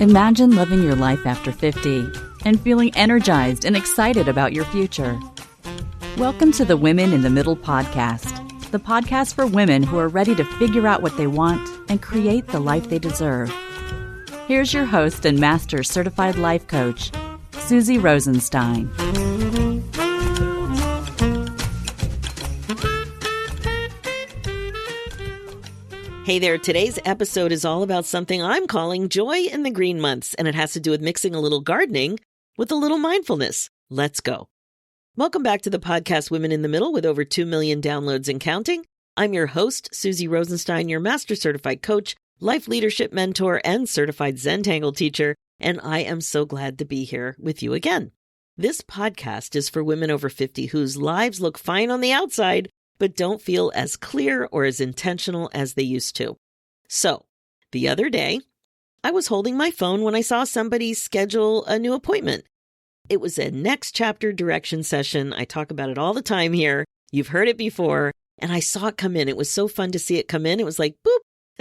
Imagine living your life after 50 and feeling energized and excited about your future. Welcome to the Women in the Middle podcast, the podcast for women who are ready to figure out what they want and create the life they deserve. Here's your host and master certified life coach, Susie Rosenstein. Hey there, today's episode is all about something I'm calling Joy in the Green Months, and it has to do with mixing a little gardening with a little mindfulness. Let's go. Welcome back to the podcast Women in the Middle with over 2 million downloads and counting. I'm your host, Susie Rosenstein, your master certified coach, life leadership mentor, and certified Zentangle teacher, and I am so glad to be here with you again. This podcast is for women over 50 whose lives look fine on the outside, but don't feel as clear or as intentional as they used to. So, the other day, I was holding my phone when I saw somebody schedule a new appointment. It was a next chapter direction session. I talk about it all the time here. You've heard it before, and I saw it come in. It was so fun to see it come in. It was like, boop,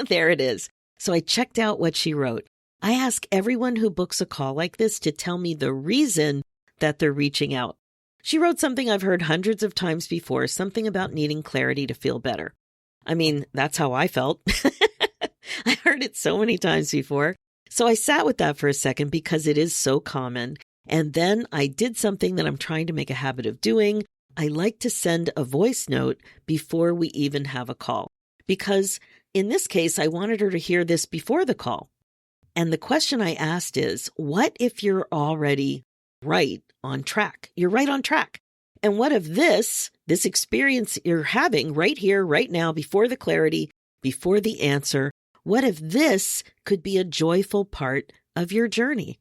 there it is. So I checked out what she wrote. I ask everyone who books a call like this to tell me the reason that they're reaching out. She wrote something I've heard hundreds of times before, something about needing clarity to feel better. I mean, that's how I felt. I heard it so many times before. So I sat with that for a second because it is so common. And then I did something that I'm trying to make a habit of doing. I like to send a voice note before we even have a call. Because in this case, I wanted her to hear this before the call. And the question I asked is, what if you're already right on track? You're right on track. And what if this experience you're having right here, right now, before the clarity, before the answer, what if this could be a joyful part of your journey?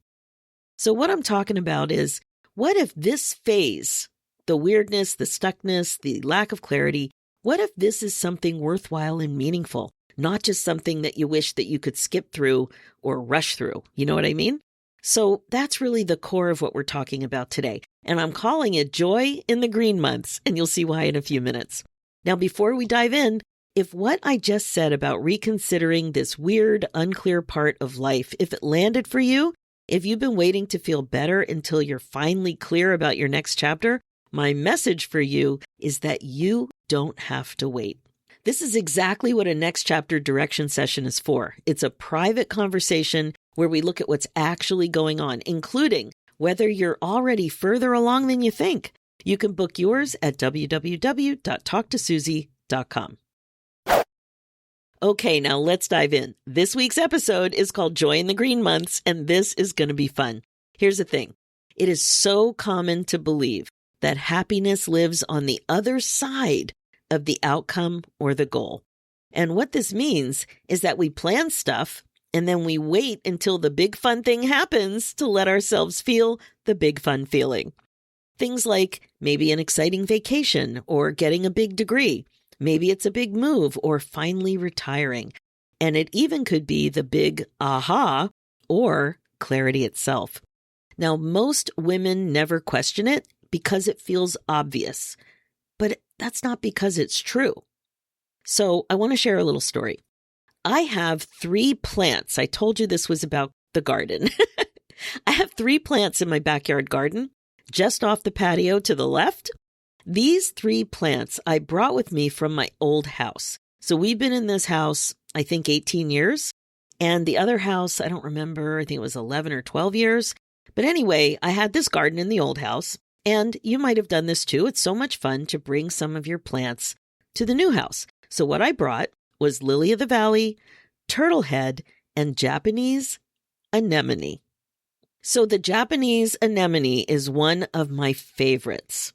So what I'm talking about is, what if this phase, the weirdness, the stuckness, the lack of clarity, what if this is something worthwhile and meaningful, not just something that you wish that you could skip through or rush through? You know what I mean? So that's really the core of what we're talking about today. And I'm calling it Joy in the Green Months, and you'll see why in a few minutes. Now, before we dive in, if what I just said about reconsidering this weird, unclear part of life, if it landed for you, if you've been waiting to feel better until you're finally clear about your next chapter, my message for you is that you don't have to wait. This is exactly what a next chapter direction session is for. It's a private conversation where we look at what's actually going on, including whether you're already further along than you think. You can book yours at www.talktosusie.com. Okay, now let's dive in. This week's episode is called Joy in the Green Months, and this is going to be fun. Here's the thing. It is so common to believe that happiness lives on the other side of the outcome or the goal. And what this means is that we plan stuff and then we wait until the big fun thing happens to let ourselves feel the big fun feeling. Things like maybe an exciting vacation or getting a big degree. Maybe it's a big move or finally retiring. And it even could be the big aha or clarity itself. Now, most women never question it because it feels obvious, but that's not because it's true. So I want to share a little story. I have 3 plants. I told you this was about the garden. I have 3 plants in my backyard garden, just off the patio to the left. These 3 plants I brought with me from my old house. So we've been in this house, I think 18 years. And the other house, I don't remember, I think it was 11 or 12 years. But anyway, I had this garden in the old house. And you might have done this too. It's so much fun to bring some of your plants to the new house. So what I brought was lily of the valley, turtlehead, and Japanese anemone. So the Japanese anemone is one of my favorites.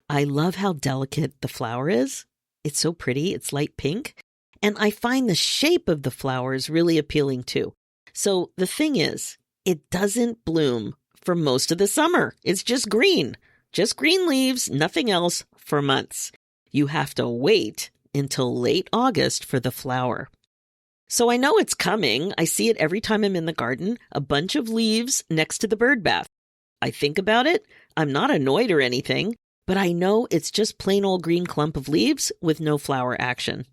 I love how delicate the flower is. It's so pretty. It's light pink. And I find the shape of the flowers really appealing too. So the thing is, it doesn't bloom for most of the summer. It's just green leaves, nothing else for months. You have to wait until late August for the flower. So I know it's coming. I see it every time I'm in the garden, a bunch of leaves next to the bird bath. I think about it. I'm not annoyed or anything, but I know it's just plain old green clump of leaves with no flower action.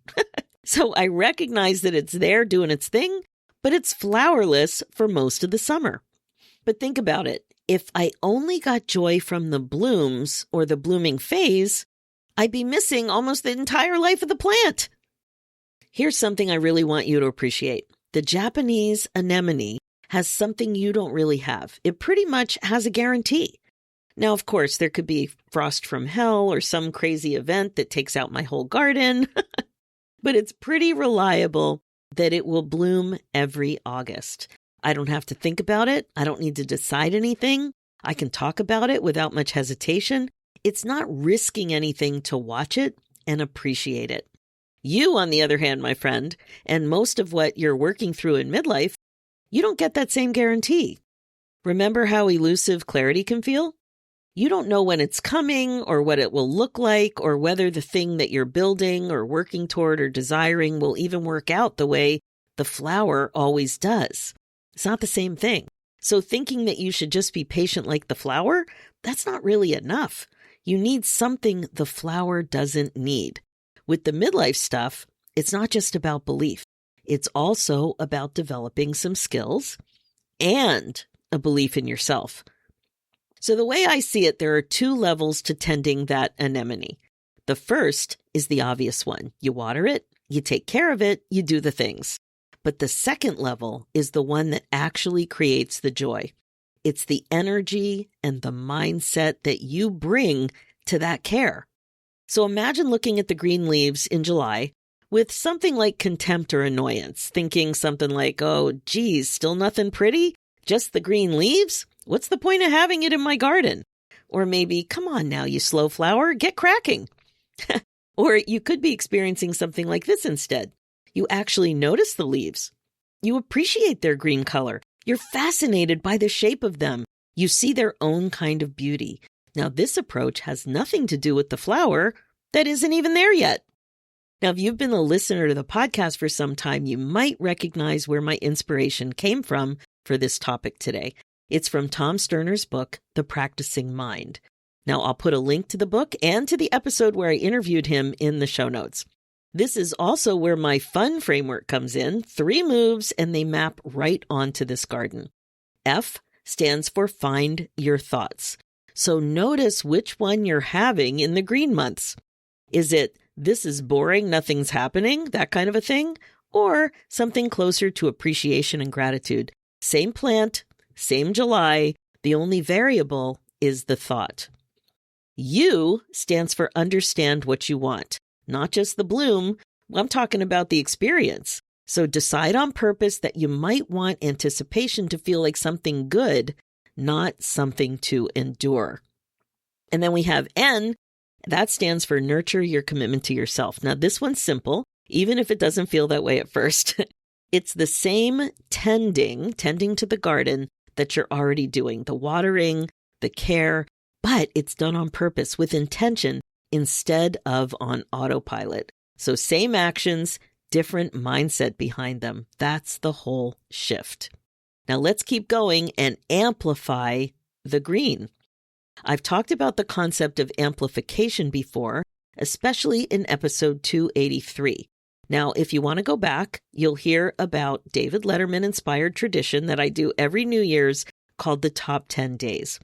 So I recognize that it's there doing its thing, but it's flowerless for most of the summer. But think about it. If I only got joy from the blooms or the blooming phase, I'd be missing almost the entire life of the plant. Here's something I really want you to appreciate. The Japanese anemone has something you don't really have. It pretty much has a guarantee. Now, of course, there could be frost from hell or some crazy event that takes out my whole garden, but it's pretty reliable that it will bloom every August. I don't have to think about it. I don't need to decide anything. I can talk about it without much hesitation. It's not risking anything to watch it and appreciate it. You, on the other hand, my friend, and most of what you're working through in midlife, you don't get that same guarantee. Remember how elusive clarity can feel? You don't know when it's coming or what it will look like or whether the thing that you're building or working toward or desiring will even work out the way the flower always does. It's not the same thing. So thinking that you should just be patient like the flower, that's not really enough. You need something the flower doesn't need. With the midlife stuff, it's not just about belief. It's also about developing some skills and a belief in yourself. So the way I see it, there are two levels to tending that anemone. The first is the obvious one. You water it, you take care of it, you do the things. But the second level is the one that actually creates the joy. It's the energy and the mindset that you bring to that care. So imagine looking at the green leaves in July with something like contempt or annoyance, thinking something like, oh, geez, still nothing pretty? Just the green leaves? What's the point of having it in my garden? Or maybe, come on now, you slow flower, get cracking. Or you could be experiencing something like this instead. You actually notice the leaves. You appreciate their green color. You're fascinated by the shape of them. You see their own kind of beauty. Now, this approach has nothing to do with the flower that isn't even there yet. Now, if you've been a listener to the podcast for some time, you might recognize where my inspiration came from for this topic today. It's from Tom Sterner's book, The Practicing Mind. Now, I'll put a link to the book and to the episode where I interviewed him in the show notes. This is also where my fun framework comes in. 3 moves, and they map right onto this garden. F stands for find your thoughts. So notice which one you're having in the green months. Is it, this is boring, nothing's happening, that kind of a thing? Or something closer to appreciation and gratitude? Same plant, same July, the only variable is the thought. U stands for understand what you want, not just the bloom. I'm talking about the experience. So decide on purpose that you might want anticipation to feel like something good, not something to endure. And then we have N, that stands for nurture your commitment to yourself. Now this one's simple, even if it doesn't feel that way at first. It's the same tending to the garden that you're already doing, the watering, the care, but it's done on purpose with intention instead of on autopilot. So same actions, different mindset behind them. That's the whole shift. Now let's keep going and amplify the green. I've talked about the concept of amplification before, especially in episode 283. Now, if you want to go back, you'll hear about David Letterman-inspired tradition that I do every New Year's called the Top 10 Days.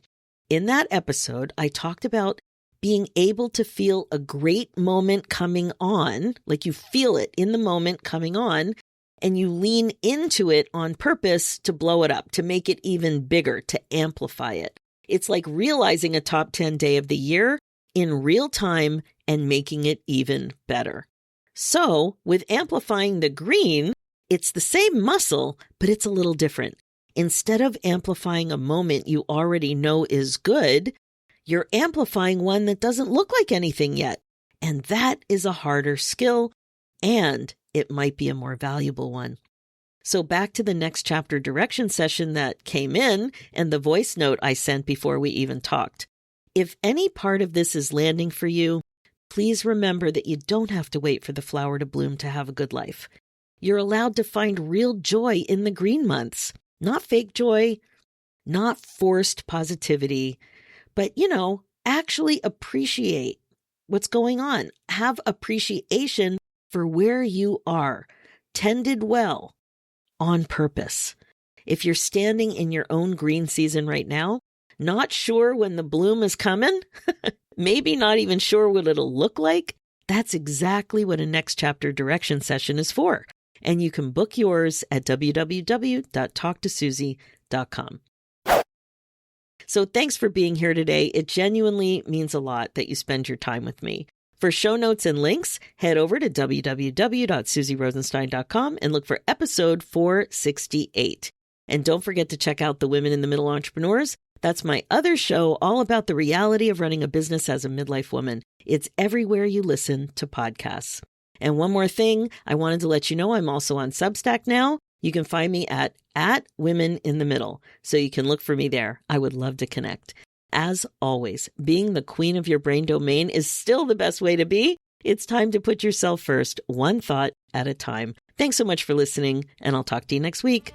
In that episode, I talked about being able to feel a great moment coming on, like you feel it in the moment coming on, and you lean into it on purpose to blow it up, to make it even bigger, to amplify it. It's like realizing a top 10 day of the year in real time and making it even better. So with amplifying the green, it's the same muscle, but it's a little different. Instead of amplifying a moment you already know is good, you're amplifying one that doesn't look like anything yet. And that is a harder skill, and it might be a more valuable one. So back to the next chapter direction session that came in and the voice note I sent before we even talked. If any part of this is landing for you, please remember that you don't have to wait for the flower to bloom to have a good life. You're allowed to find real joy in the green months, not fake joy, not forced positivity, but, actually appreciate what's going on. Have appreciation for where you are, tended well, on purpose. If you're standing in your own green season right now, not sure when the bloom is coming, maybe not even sure what it'll look like, that's exactly what a next chapter direction session is for. And you can book yours at www.talktosusie.com. So thanks for being here today. It genuinely means a lot that you spend your time with me. For show notes and links, head over to www.susierosenstein.com and look for episode 468. And don't forget to check out the Women in the Middle Entrepreneurs. That's my other show all about the reality of running a business as a midlife woman. It's everywhere you listen to podcasts. And one more thing, I wanted to let you know I'm also on Substack now. You can find me at Women in the Middle, so you can look for me there. I would love to connect. As always, being the queen of your brain domain is still the best way to be. It's time to put yourself first, one thought at a time. Thanks so much for listening, and I'll talk to you next week.